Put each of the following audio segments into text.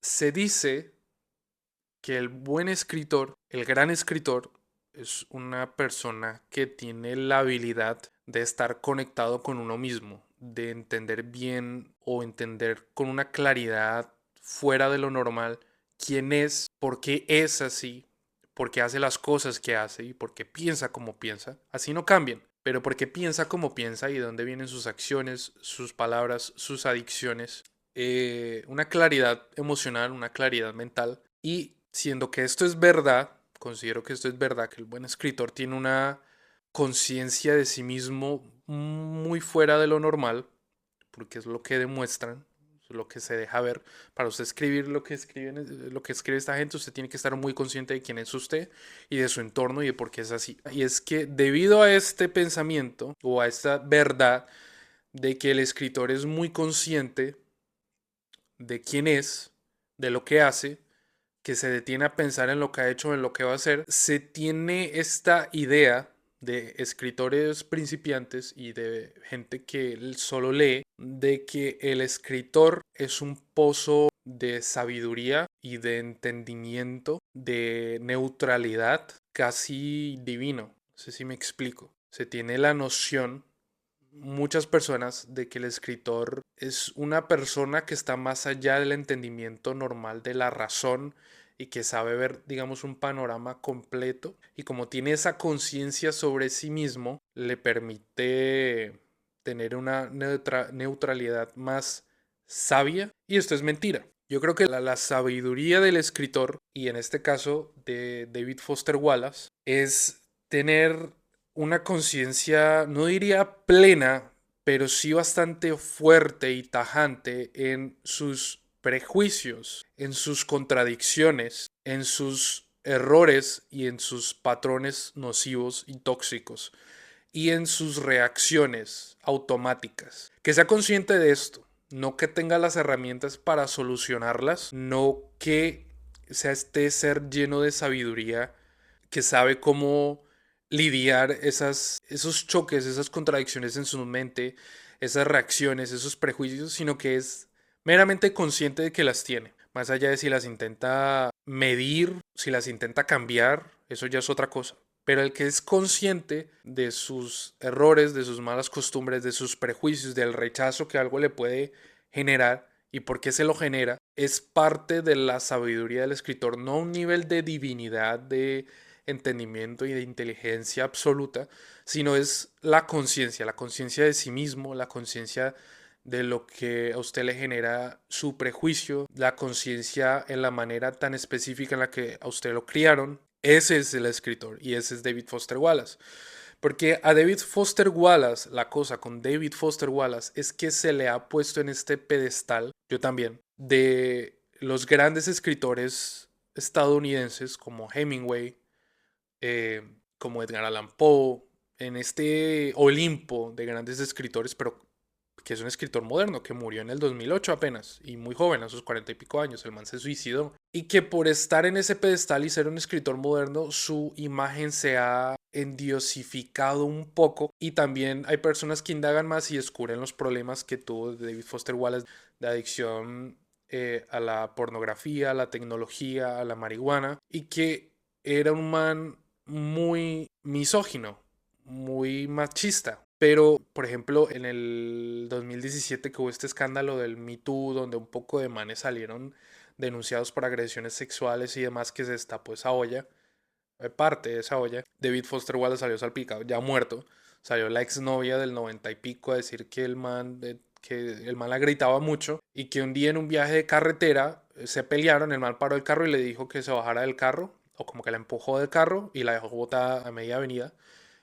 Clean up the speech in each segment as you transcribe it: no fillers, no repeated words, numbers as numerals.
Se dice que el buen escritor, el gran escritor, es una persona que tiene la habilidad de estar conectado con uno mismo, de entender bien o entender con una claridad fuera de lo normal quién es, por qué es así, por qué hace las cosas que hace y por qué piensa como piensa. Así no cambian, pero por qué piensa como piensa y de dónde vienen sus acciones, sus palabras, sus adicciones. Una claridad emocional, una claridad mental. Y siendo que esto es verdad, considero que esto es verdad, que el buen escritor tiene una conciencia de sí mismo muy fuera de lo normal, porque es lo que demuestran, es lo que se deja ver. Para usted escribir lo que escribe esta gente, usted tiene que estar muy consciente de quién es usted y de su entorno y de por qué es así. Y es que debido a este pensamiento o a esta verdad de que el escritor es muy consciente de quién es, de lo que hace, que se detiene a pensar en lo que ha hecho, en lo que va a hacer, se tiene esta idea de escritores principiantes y de gente que solo lee, de que el escritor es un pozo de sabiduría y de entendimiento, de neutralidad casi divino. No sé si me explico. Se tiene la noción muchas personas de que el escritor es una persona que está más allá del entendimiento normal de la razón y que sabe ver, digamos, un panorama completo y como tiene esa conciencia sobre sí mismo, le permite tener una neutralidad más sabia y esto es mentira. Yo creo que la sabiduría del escritor, y en este caso de David Foster Wallace, es tener una conciencia, no diría plena, pero sí bastante fuerte y tajante en sus prejuicios, en sus contradicciones, en sus errores y en sus patrones nocivos y tóxicos y en sus reacciones automáticas. Que sea consciente de esto, no que tenga las herramientas para solucionarlas, no que sea este ser lleno de sabiduría que sabe cómo lidiar esos choques, esas contradicciones en su mente, esas reacciones, esos prejuicios, sino que es meramente consciente de que las tiene. Más allá de si las intenta medir, si las intenta cambiar, eso ya es otra cosa. Pero el que es consciente de sus errores, de sus malas costumbres, de sus prejuicios, del rechazo que algo le puede generar y por qué se lo genera, es parte de la sabiduría del escritor, no un nivel de divinidad, de entendimiento y de inteligencia absoluta, sino es la conciencia de sí mismo, la conciencia de lo que a usted le genera su prejuicio, la conciencia en la manera tan específica en la que a usted lo criaron. Ese es el escritor y ese es David Foster Wallace. Porque a David Foster Wallace, la cosa con David Foster Wallace es que se le ha puesto en este pedestal, yo también, de los grandes escritores estadounidenses como Hemingway, eh, como Edgar Allan Poe, en este Olimpo de grandes escritores, pero que es un escritor moderno, que murió en el 2008 apenas, y muy joven, a sus 40 y pico años, el man se suicidó. Y que por estar en ese pedestal y ser un escritor moderno, su imagen se ha endiosificado un poco. Y también hay personas que indagan más y descubren los problemas que tuvo David Foster Wallace de adicción a la pornografía, a la tecnología, a la marihuana, y que era un man muy misógino, muy machista. Pero, por ejemplo, en el 2017 que hubo este escándalo del Me Too, donde un poco de manes salieron denunciados por agresiones sexuales y demás, que se destapó esa olla, parte de esa olla, David Foster Wallace salió salpicado, ya muerto. Salió la exnovia del 90 y pico a decir que el man la gritaba mucho y que un día en un viaje de carretera se pelearon, el man paró el carro y le dijo que se bajara del carro, o como que la empujó del carro y la dejó botada a media avenida.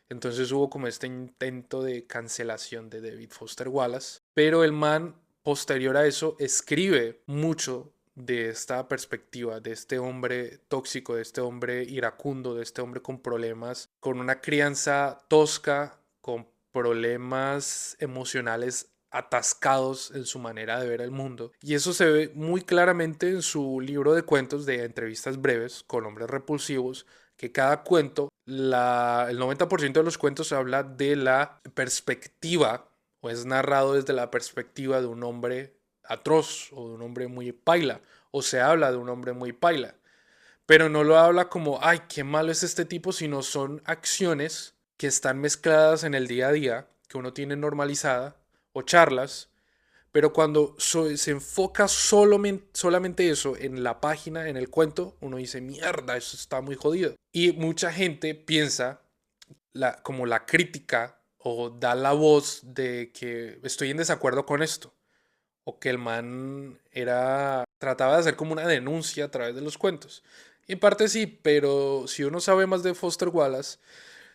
Entonces hubo como este intento de cancelación de David Foster Wallace, pero el man posterior a eso escribe mucho de esta perspectiva, de este hombre tóxico, de este hombre iracundo, de este hombre con problemas, con una crianza tosca, con problemas emocionales atascados en su manera de ver el mundo. Y eso se ve muy claramente en su libro de cuentos de entrevistas breves con hombres repulsivos, que cada cuento, el 90% de los cuentos habla de la perspectiva o es narrado desde la perspectiva de un hombre atroz o de un hombre muy paila o se habla de un hombre muy paila. Pero no lo habla como, ay, qué malo es este tipo, sino son acciones que están mezcladas en el día a día, que uno tiene normalizada, o charlas, pero cuando se enfoca solamente eso en la página, en el cuento, uno dice, mierda, eso está muy jodido. Y mucha gente piensa como la crítica o da la voz de que estoy en desacuerdo con esto. O que el man trataba de hacer como una denuncia a través de los cuentos. Y en parte sí, pero si uno sabe más de Foster Wallace,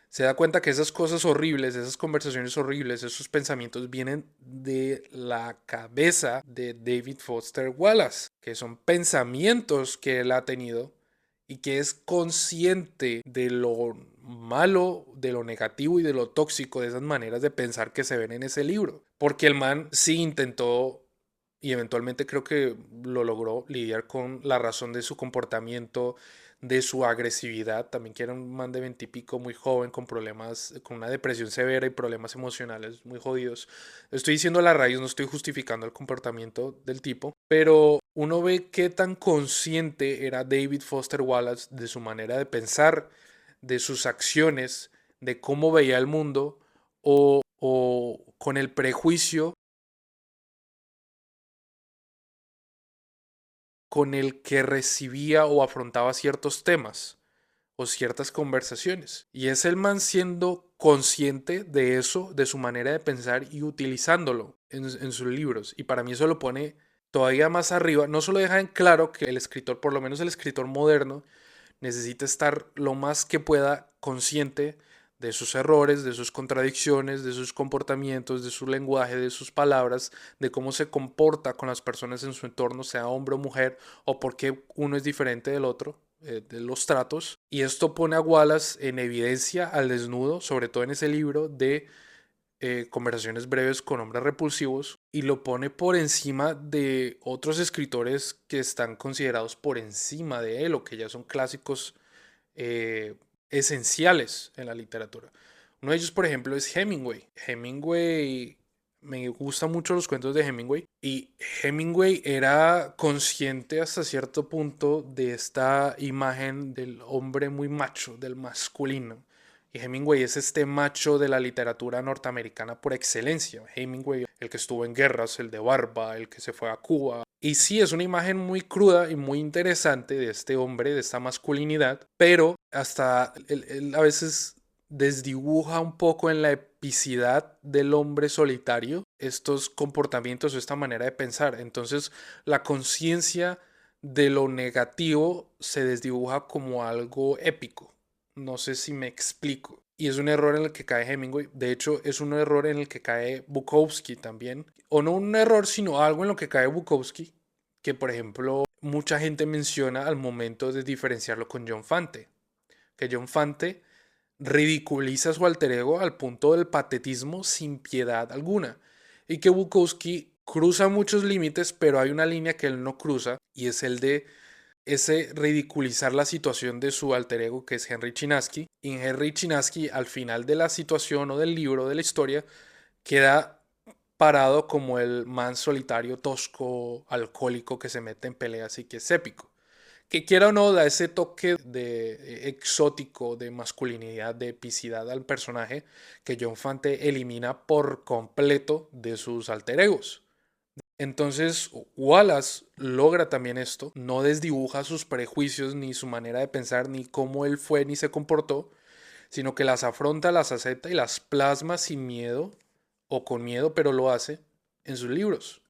se da cuenta que esas cosas horribles, esas conversaciones horribles, esos pensamientos vienen de la cabeza de David Foster Wallace, que son pensamientos que él ha tenido y que es consciente de lo malo, de lo negativo y de lo tóxico de esas maneras de pensar que se ven en ese libro. Porque el man sí intentó y eventualmente creo que lo logró lidiar con la razón de su comportamiento, de su agresividad, también que era un man de 20 y pico, muy joven, con problemas, con una depresión severa y problemas emocionales muy jodidos. Estoy diciendo la raíz, no estoy justificando el comportamiento del tipo, pero uno ve qué tan consciente era David Foster Wallace de su manera de pensar, de sus acciones, de cómo veía el mundo, o con el prejuicio con el que recibía o afrontaba ciertos temas o ciertas conversaciones. Y es el man siendo consciente de eso, de su manera de pensar y utilizándolo en sus libros. Y para mí eso lo pone todavía más arriba. No solo deja en claro que el escritor, por lo menos el escritor moderno, necesita estar lo más que pueda consciente de sus errores, de sus contradicciones, de sus comportamientos, de su lenguaje, de sus palabras, de cómo se comporta con las personas en su entorno, sea hombre o mujer, o por qué uno es diferente del otro, de los tratos. Y esto pone a Wallace en evidencia al desnudo, sobre todo en ese libro de conversaciones breves con hombres repulsivos, y lo pone por encima de otros escritores que están considerados por encima de él o que ya son clásicos eh, esenciales en la literatura. Uno de ellos, por ejemplo, es Hemingway. Hemingway, me gustan mucho los cuentos de Hemingway y Hemingway era consciente hasta cierto punto de esta imagen del hombre muy macho, del masculino. Y Hemingway es este macho de la literatura norteamericana por excelencia. Hemingway, el que estuvo en guerras, el de barba, el que se fue a Cuba. Y sí, es una imagen muy cruda y muy interesante de este hombre, de esta masculinidad, pero hasta él a veces desdibuja un poco en la epicidad del hombre solitario estos comportamientos o esta manera de pensar. Entonces, la conciencia de lo negativo se desdibuja como algo épico. No sé si me explico. Y es un error en el que cae Hemingway. De hecho, es un error en el que cae Bukowski también. O no un error, sino algo en lo que cae Bukowski, que por ejemplo mucha gente menciona al momento de diferenciarlo con John Fante. Que John Fante ridiculiza su alter ego al punto del patetismo sin piedad alguna. Y que Bukowski cruza muchos límites, pero hay una línea que él no cruza y es el de ese ridiculizar la situación de su alter ego que es Henry Chinaski. Y en Henry Chinaski, al final de la situación o del libro, de la historia, queda parado como el man solitario, tosco, alcohólico que se mete en peleas y que es épico. Que quiera o no, da ese toque de exótico, de masculinidad, de epicidad al personaje que John Fante elimina por completo de sus alter egos. Entonces, Wallace logra también esto, no desdibuja sus prejuicios, ni su manera de pensar, ni cómo él fue, ni se comportó, sino que las afronta, las acepta y las plasma sin miedo o con miedo, pero lo hace en sus libros.